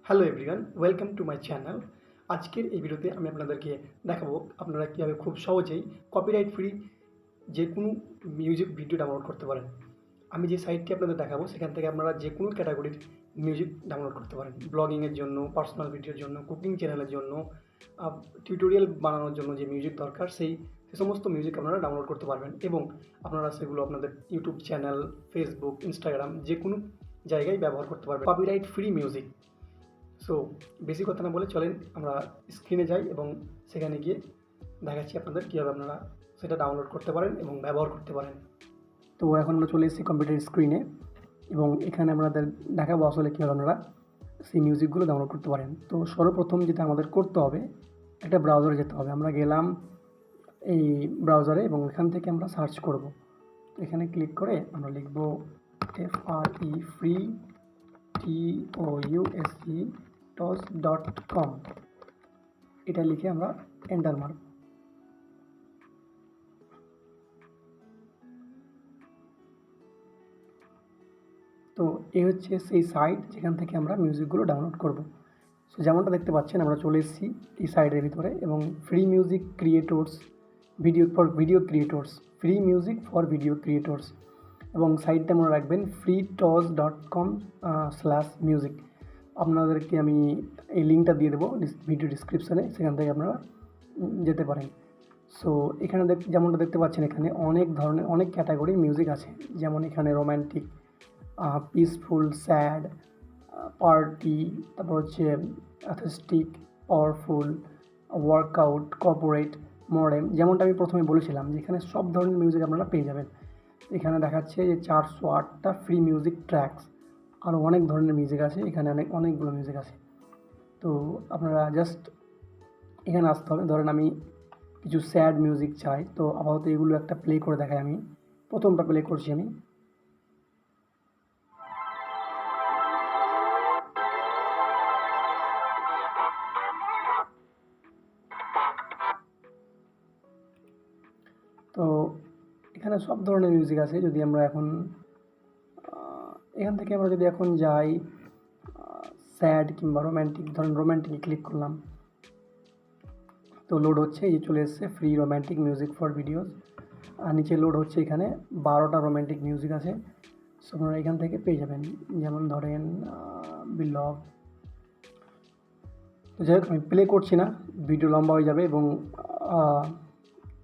Hello everyone, welcome to my channel. আজকের এই ভিডিওতে আমি আপনাদেরকে দেখাবো আপনারা কীভাবে খুব সহজেই কপিরাইট ফ্রি যে কোনো মিউজিক ভিডিও ডাউনলোড করতে পারেন। আমি যে সাইটটি আপনাদের দেখাবো সেখান থেকে আপনারা যে কোনো ক্যাটাগরির মিউজিক ডাউনলোড করতে পারেন। ব্লগিংয়ের জন্য, পার্সোনাল ভিডিওর জন্য, কুকিং চ্যানেলের জন্য, টিউটোরিয়াল বানানোর জন্য যে মিউজিক দরকার সে সমস্ত মিউজিক আপনারা ডাউনলোড করতে পারবেন এবং আপনারা সেগুলো আপনাদের ইউটিউব চ্যানেল, ফেসবুক, ইনস্টাগ্রাম যে কোনো জায়গায় ব্যবহার করতে পারবেন কপিরাইট ফ্রি মিউজিক। সো বেশি কথা না বলে চলেন আমরা স্ক্রিনে যাই এবং সেখানে গিয়ে দেখাচ্ছি আপনাদের কীভাবে আপনারা সেটা ডাউনলোড করতে পারেন এবং ব্যবহার করতে পারেন। তো এখন আমরা চলে এসেছি কম্পিউটার স্ক্রিনে এবং এখানে আমাদের দেখাবো আসলে কীভাবে আপনারা সেই মিউজিকগুলো ডাউনলোড করতে পারেন। তো সর্বপ্রথম যেটা আমাদের করতে হবে, একটা ব্রাউজারে যেতে হবে। আমরা গেলাম এই ব্রাউজারে এবং এখান থেকে আমরা সার্চ করব। এখানে ক্লিক করে আমরা লিখব FRE ফ্রি TOUSE.com, এটা লিখে আমরা এন্টার মারব। তো এই হচ্ছে সেই সাইট যেখান থেকে আমরা মিউজিকগুলো ডাউনলোড করব। সো যেমনটা দেখতে পাচ্ছেন আমরা চলে এসেছি এই সাইটের ভিতরে এবং free music creators, free music for video creators এবং সাইটটা মনে রাখবেন freetoz.com/music। আপনাদেরকে আমি এই লিঙ্কটা দিয়ে দেবো ভিডিও ডিসক্রিপশানে, সেখান থেকে আপনারা যেতে পারেন। সো এখানে যেমনটা দেখতে পাচ্ছেন এখানে অনেক ধরনের অনেক ক্যাটাগরির মিউজিক আছে, যেমন এখানে রোম্যান্টিক, পিসফুল, স্যাড, পার্টি, তারপর হচ্ছে অ্যাথেস্টিক, পাওয়ারফুল, ওয়ার্কআউট, কর্পোরেট, মডার্ন। যেমনটা আমি প্রথমে বলেছিলাম যে এখানে সব ধরনের মিউজিক আপনারা পেয়ে যাবেন। এখানে দেখাচ্ছে যে 408টা ফ্রি মিউজিক ট্র্যাকস, আরও অনেক ধরনের মিউজিক আছে, এখানে অনেকগুলো মিউজিক আছে। তো আপনারা জাস্ট এখানে আসতে হবে। ধরেন আমি কিছু স্যাড মিউজিক চাই, তো আপাতত এগুলো একটা প্লে করে দেখাই। আমি প্রথমটা প্লে করছি আমি। তো এখানে সব ধরনের মিউজিক আছে। যদি আমরা এখন এখান থেকে আমরা যদি এখন যাই স্যাড কিংবা রোম্যান্টিক, ধরেন রোম্যান্টিকে ক্লিক করলাম, তো লোড হচ্ছে, এই চলে এসছে free romantic music for videos. আর নিচে লোড হচ্ছে, এখানে 12টা রোম্যান্টিক মিউজিক আছে। সো আপনারা এখান থেকে পেয়ে যাবেন। যেমন ধরেন বিলভ। তো যাই হোক আমি প্লে করছি না, ভিডিও লম্বা হয়ে যাবে এবং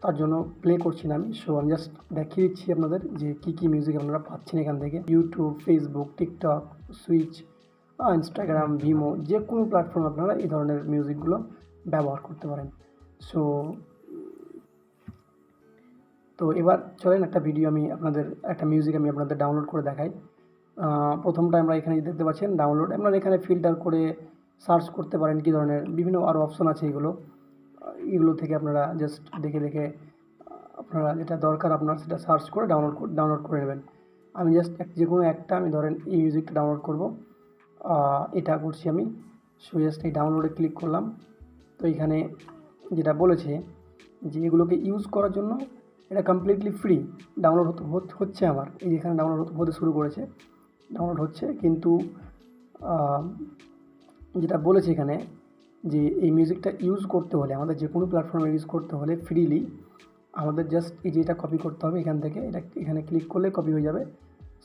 তার জন্য প্লে করছি না আমি। সো আমি জাস্ট দেখিয়ে দিচ্ছি আপনাদের যে কী কী মিউজিক আপনারা পাচ্ছেন এখান থেকে। YouTube, Facebook, TikTok, Twitch, Instagram, Vimeo, যে কোনো প্ল্যাটফর্ম আপনারা এই ধরনের মিউজিকগুলো ব্যবহার করতে পারেন। সো তো এবার চলেন একটা মিউজিক আমি আপনাদের ডাউনলোড করে দেখাই। প্রথমটা আমরা এখানে দেখতে পাচ্ছেন ডাউনলোড। আপনারা এখানে ফিল্টার করে সার্চ করতে পারেন কী ধরনের, বিভিন্ন আরও অপশন আছে। এগুলো থেকে আপনারা জাস্ট দেখে আপনারা যেটা দরকার আপনার সেটা সার্চ করে ডাউনলোড করে নেবেন। আমি জাস্ট যে কোনো একটা, আমি ধরেন এই মিউজিকটা ডাউনলোড করব, এটা করছি আমি। সো জাস্ট এই ডাউনলোডে ক্লিক করলাম। তো এখানে যেটা বলেছে যে এগুলোকে ইউজ করার জন্য এটা কমপ্লিটলি ফ্রি ডাউনলোড হচ্ছে আমার। এই যেখানে ডাউনলোড হতে শুরু করেছে, ডাউনলোড হচ্ছে। কিন্তু যেটা বলেছে এখানে যে এই মিউজিকটা ইউজ করতে হলে, আমাদের যে কোনো প্ল্যাটফর্মে ইউজ করতে হলে ফ্রিলি আমাদের জাস্ট এই যে এটা কপি করতে হবে এখান থেকে। এখানে ক্লিক করলে কপি হয়ে যাবে।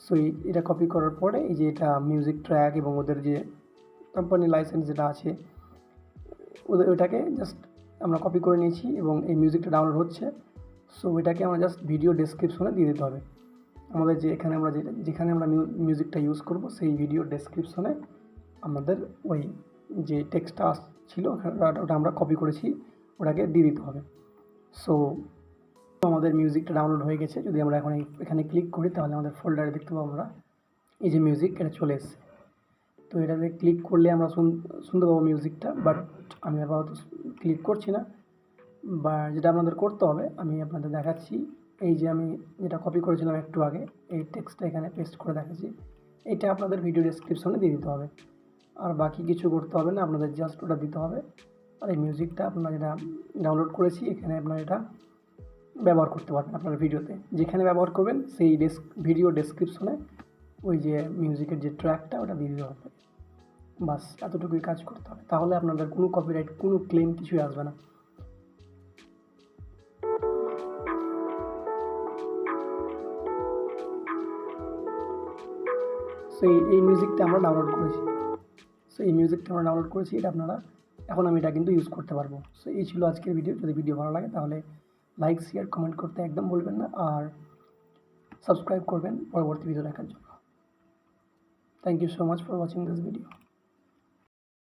সো এটা কপি করার পরে এই যে এটা মিউজিক ট্র্যাক এবং ওদের যে কোম্পানি লাইসেন্স যেটা আছে ওইটাকে জাস্ট আমরা কপি করে নিয়েছি এবং এই মিউজিকটা ডাউনলোড হচ্ছে। সো এটাকে আমরা জাস্ট ভিডিও ডেসক্রিপশনে দিয়ে দিতে হবে। আমাদের যেখানে আমরা মিউজিকটা ইউজ করব সেই ভিডিও ডেসক্রিপশনে আমাদের ওই যে টেক্সটটা ছিল ওটা আমরা কপি করেছি, ওটাকে দিয়ে দিতে হবে। সো আমাদের মিউজিকটা ডাউনলোড হয়ে গেছে। যদি আমরা এখন এখানে ক্লিক করি তাহলে আমাদের ফোল্ডারে দেখতে পাবো আমরা এই যে মিউজিক, এটা চলে এসছে। তো এটাতে ক্লিক করলে আমরা শুনতে পাবো মিউজিকটা, বাট আমি আপাতত ক্লিক করছি না। বা যেটা আপনাদের করতে হবে আমি আপনাদের দেখাচ্ছি। এই যে আমি যেটা কপি করেছিলাম একটু আগে, এই টেক্সটটা এখানে পেস্ট করে দেখাচ্ছি। এটা আপনাদের ভিডিও ডেসক্রিপশনে দিয়ে দিতে হবে, আর বাকি কিছু করতে হবে না, আপনাদের জাস্ট ওটা দিতে হবে। আর এই মিউজিকটা আপনারা যেটা ডাউনলোড করেছি এখানে আপনারা এটা ব্যবহার করতে পারবেন আপনার ভিডিওতে। যেখানে ব্যবহার করবেন সেই ভিডিও ডেসক্রিপশনে ওই যে মিউজিকের যে ট্র্যাকটা ওটা দিয়ে দিতে হবে। বাস এতটুকুই কাজ করতে হবে, তাহলে আপনাদের কোনো কপিরাইট কোনো ক্লেম কিছুই আসবে না। সো এই মিউজিকটা আমরা ডাউনলোড করেছি, এটা আপনারা এখন আমি এটা কিন্তু ইউজ করতে পারবো। সো এই ছিল আজকের ভিডিও। যদি ভিডিও ভালো লাগে তাহলে লাইক, শেয়ার, কমেন্ট করতে একদম বলবেন না, আর সাবস্ক্রাইব করবেন পরবর্তী ভিডিও দেখার জন্য। Thank you so much for watching this video.